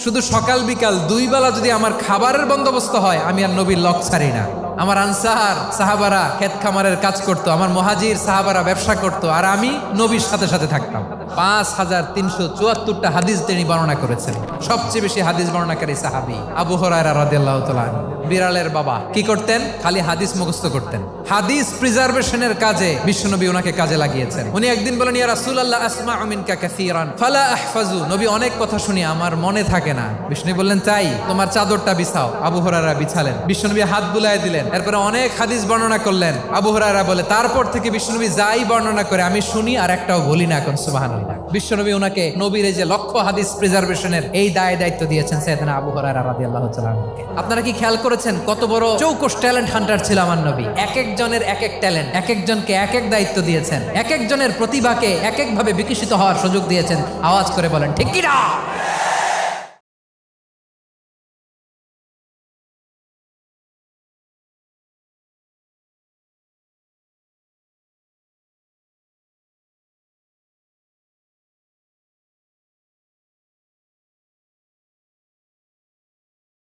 শুধু সকাল বিকাল দুই বেলা যদি আমার খাবারের বন্দোবস্ত হয়, আমি আর নবীর লক ছাড়ি না। আমার আনসার সাহাবারা ক্ষেত খামারের কাজ করতো, আমার মুহাজির সাহাবারা ব্যবসা করতো, আর আমি নবীর সাথে সাথে থাকতাম। 5374টা হাদিস তিনি বর্ণনা করেছেন। সবচেয়ে বেশি হাদিস বর্ণনাকারী সাহাবী আবু হুরায়রা রাদিয়াল্লাহু তাআলা আনহু। বিড়ালের বাবা কি করতেন? খালি হাদিস মুখস্থ করতেন। হাদিস প্রিজার্ভেশনের কাজে বিশ্বনবী ওনাকে কাজে লাগিয়েছেন। উনি একদিন বলেন, ইয়া রাসূলুল্লাহ আসমাউ মিনকা কাসীরান ফালা আহফাজু। নবী, অনেক কথা শুনি, আমার মনে থাকে না। বিষ্ণু বললেন, তাই তোমার চাদরটা বিছাও। আবু হুরায়রা বিছালেন। বিশ্বনবী হাত বুলায় দিলেন। এরপরে অনেক হাদিস বর্ণনা করলেন। আবু হুরায়রা বলে, তারপর থেকে বিশ্বনবী যাই বর্ণনা করে আমি শুনি আর একটাও বলি না। এখন সুবহানাল্লাহ। বিশ্বনবী ওনাকে নবীর এই যে লক্ষ হাদিস প্রিজার্ভেশনের এই দায়িত্ব দিয়েছেন সাইয়েদনা আবু হুরায়রা রাদিয়াল্লাহু তাআলা আনহুকে। আপনারা কি খেয়াল করেছেন কত বড় চৌকস ট্যালেন্ট হান্টার ছিল আমার নবী? এক একজনের এক এক ট্যালেন্ট, এক একজনকে এক এক দায়িত্ব দিয়েছেন, এক একজনের প্রতিভাকে এক একভাবে বিকশিত হওয়ার সুযোগ দিয়েছেন। আওয়াজ করে বলেন ঠিক কি না?